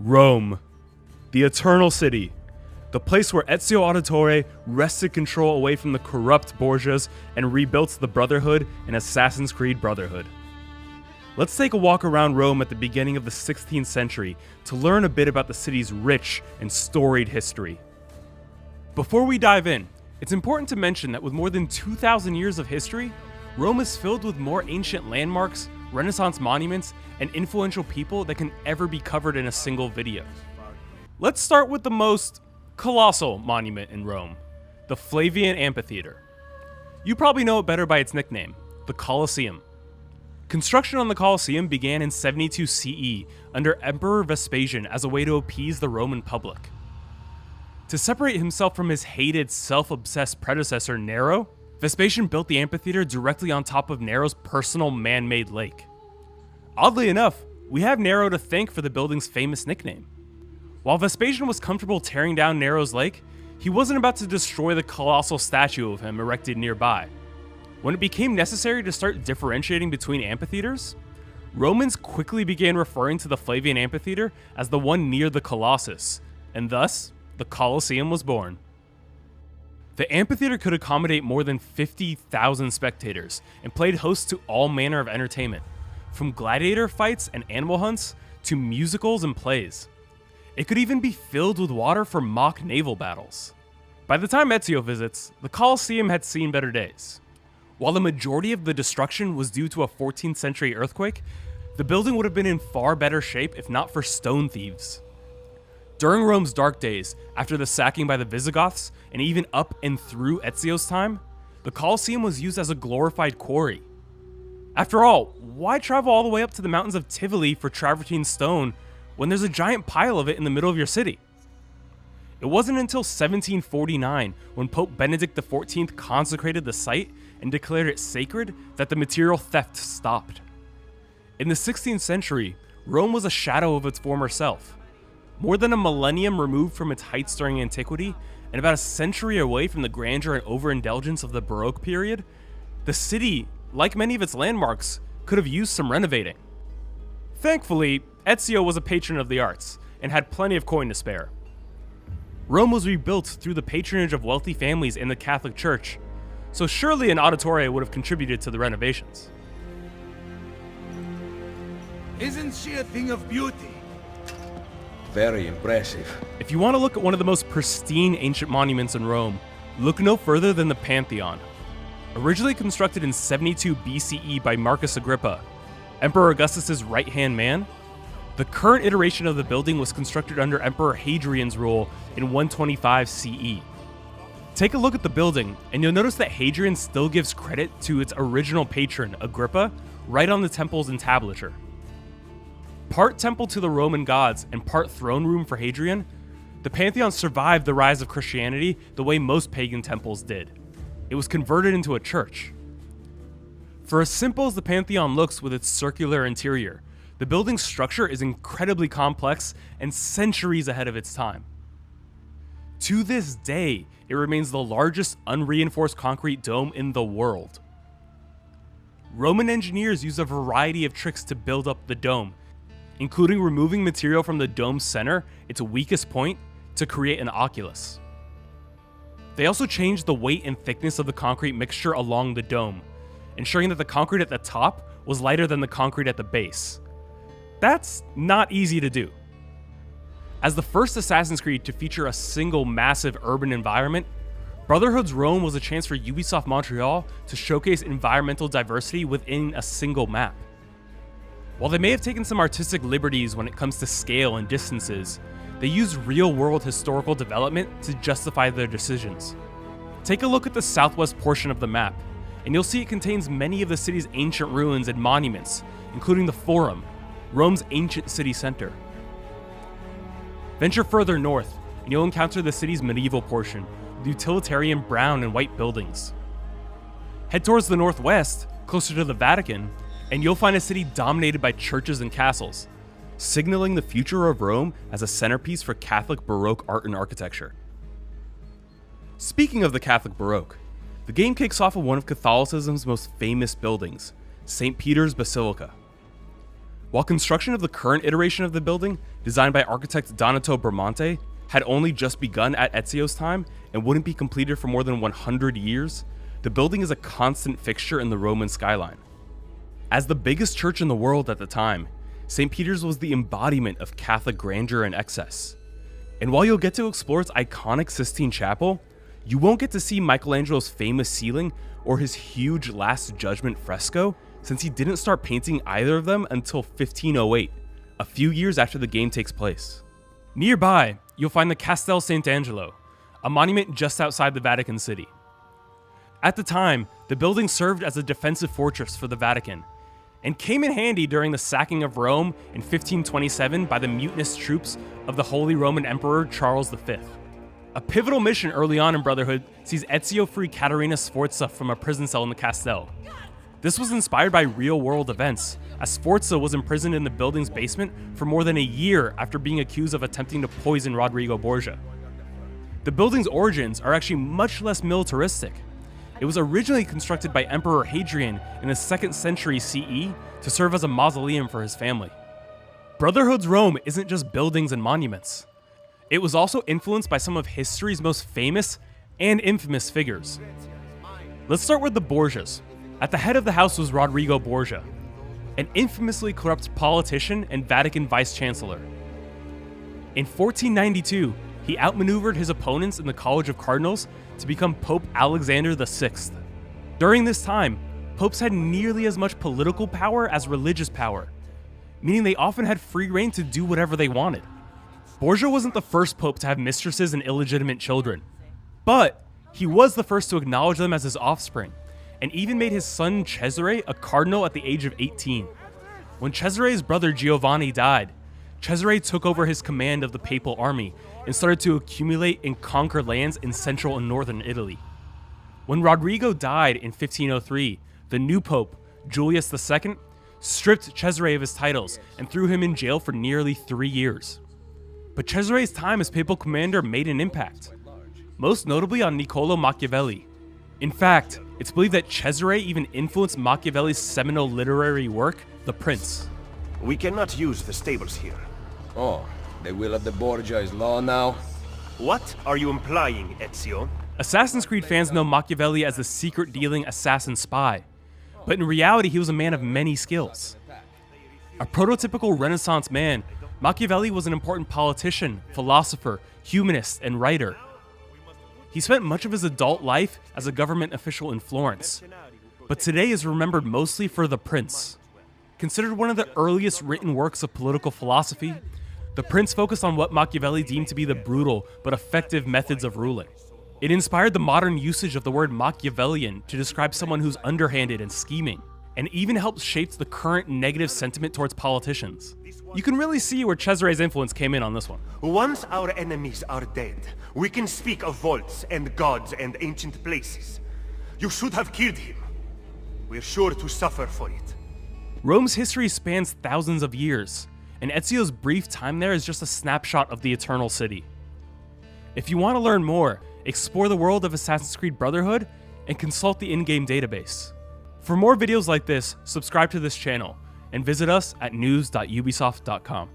Rome, the Eternal City, the place where Ezio Auditore wrested control away from the corrupt Borgias and rebuilt the Brotherhood in Assassin's Creed Brotherhood. Let's take a walk around Rome at the beginning of the 16th century to learn a bit about the city's rich and storied history. Before we dive in, it's important to mention that with more than 2,000 years of history, Rome is filled with more ancient landmarks, Renaissance monuments, and influential people that can ever be covered in a single video. Let's start with the most colossal monument in Rome, the Flavian Amphitheater. You probably know it better by its nickname, the Colosseum. Construction on the Colosseum began in 72 CE under Emperor Vespasian as a way to appease the Roman public. To separate himself from his hated, self-obsessed predecessor Nero, Vespasian built the amphitheater directly on top of Nero's personal man-made lake. Oddly enough, we have Nero to thank for the building's famous nickname. While Vespasian was comfortable tearing down Nero's lake, he wasn't about to destroy the colossal statue of him erected nearby. When it became necessary to start differentiating between amphitheaters, Romans quickly began referring to the Flavian Amphitheater as the one near the Colossus, and thus, the Colosseum was born. The amphitheater could accommodate more than 50,000 spectators and played host to all manner of entertainment, from gladiator fights and animal hunts to musicals and plays. It could even be filled with water for mock naval battles. By the time Ezio visits, the Colosseum had seen better days. While the majority of the destruction was due to a 14th century earthquake, the building would have been in far better shape if not for stone thieves. During Rome's dark days, after the sacking by the Visigoths, and even up and through Ezio's time, the Colosseum was used as a glorified quarry. After all, why travel all the way up to the mountains of Tivoli for travertine stone when there's a giant pile of it in the middle of your city? It wasn't until 1749, when Pope Benedict XIV consecrated the site and declared it sacred, that the material theft stopped. In the 16th century, Rome was a shadow of its former self. More than a millennium removed from its heights during antiquity, and about a century away from the grandeur and overindulgence of the Baroque period, the city, like many of its landmarks, could have used some renovating. Thankfully, Ezio was a patron of the arts, and had plenty of coin to spare. Rome was rebuilt through the patronage of wealthy families in the Catholic Church, so surely an auditoria would have contributed to the renovations. Isn't she a thing of beauty? Very impressive. If you want to look at one of the most pristine ancient monuments in Rome, look no further than the Pantheon. Originally constructed in 72 BCE by Marcus Agrippa, Emperor Augustus's right-hand man, the current iteration of the building was constructed under Emperor Hadrian's rule in 125 CE. Take a look at the building, and you'll notice that Hadrian still gives credit to its original patron, Agrippa, right on the temple's entablature. Part temple to the Roman gods and part throne room for Hadrian, the Pantheon survived the rise of Christianity the way most pagan temples did. It was converted into a church. For as simple as the Pantheon looks with its circular interior, the building's structure is incredibly complex and centuries ahead of its time. To this day, it remains the largest unreinforced concrete dome in the world. Roman engineers used a variety of tricks to build up the dome, including removing material from the dome's center, its weakest point, to create an oculus. They also changed the weight and thickness of the concrete mixture along the dome, ensuring that the concrete at the top was lighter than the concrete at the base. That's not easy to do. As the first Assassin's Creed to feature a single massive urban environment, Brotherhood's Rome was a chance for Ubisoft Montreal to showcase environmental diversity within a single map. While they may have taken some artistic liberties when it comes to scale and distances, they used real-world historical development to justify their decisions. Take a look at the southwest portion of the map, and you'll see it contains many of the city's ancient ruins and monuments, including the Forum, Rome's ancient city center. Venture further north, and you'll encounter the city's medieval portion, with utilitarian brown and white buildings. Head towards the northwest, closer to the Vatican, and you'll find a city dominated by churches and castles, signaling the future of Rome as a centerpiece for Catholic Baroque art and architecture. Speaking of the Catholic Baroque, the game kicks off with one of Catholicism's most famous buildings, St. Peter's Basilica. While construction of the current iteration of the building, designed by architect Donato Bramante, had only just begun at Ezio's time and wouldn't be completed for more than 100 years, the building is a constant fixture in the Roman skyline. As the biggest church in the world at the time, St. Peter's was the embodiment of Catholic grandeur and excess. And while you'll get to explore its iconic Sistine Chapel, you won't get to see Michelangelo's famous ceiling or his huge Last Judgment fresco, since he didn't start painting either of them until 1508, a few years after the game takes place. Nearby, you'll find the Castel Sant'Angelo, a monument just outside the Vatican City. At the time, the building served as a defensive fortress for the Vatican, and came in handy during the sacking of Rome in 1527 by the mutinous troops of the Holy Roman Emperor Charles V. A pivotal mission early on in Brotherhood sees Ezio free Caterina Sforza from a prison cell in the Castel. This was inspired by real-world events, as Sforza was imprisoned in the building's basement for more than a year after being accused of attempting to poison Rodrigo Borgia. The building's origins are actually much less militaristic. It was originally constructed by Emperor Hadrian in the 2nd century CE to serve as a mausoleum for his family. Brotherhood's Rome isn't just buildings and monuments. It was also influenced by some of history's most famous and infamous figures. Let's start with the Borgias. At the head of the house was Rodrigo Borgia, an infamously corrupt politician and Vatican vice-chancellor. In 1492, he outmaneuvered his opponents in the College of Cardinals to become Pope Alexander VI. During this time, popes had nearly as much political power as religious power, meaning they often had free reign to do whatever they wanted. Borgia wasn't the first pope to have mistresses and illegitimate children, but he was the first to acknowledge them as his offspring, and even made his son Cesare a cardinal at the age of 18. When Cesare's brother Giovanni died, Cesare took over his command of the papal army and started to accumulate and conquer lands in central and northern Italy. When Rodrigo died in 1503, the new pope, Julius II, stripped Cesare of his titles and threw him in jail for nearly 3 years. But Cesare's time as papal commander made an impact, most notably on Niccolò Machiavelli. In fact, it's believed that Cesare even influenced Machiavelli's seminal literary work, The Prince. We cannot use the stables here. Oh, they will have the Borgias law now? What are you implying, Ezio? Assassin's Creed fans know Machiavelli as the secret-dealing assassin spy, but in reality he was a man of many skills. A prototypical Renaissance man, Machiavelli was an important politician, philosopher, humanist, and writer. He spent much of his adult life as a government official in Florence, but today is remembered mostly for The Prince. Considered one of the earliest written works of political philosophy, The Prince focused on what Machiavelli deemed to be the brutal but effective methods of ruling. It inspired the modern usage of the word Machiavellian to describe someone who's underhanded and scheming, and even helped shape the current negative sentiment towards politicians. You can really see where Cesare's influence came in on this one. Once our enemies are dead, we can speak of vaults and gods and ancient places. You should have killed him. We're sure to suffer for it. Rome's history spans thousands of years, and Ezio's brief time there is just a snapshot of the Eternal City. If you want to learn more, explore the world of Assassin's Creed Brotherhood and consult the in-game database. For more videos like this, subscribe to this channel and visit us at news.ubisoft.com.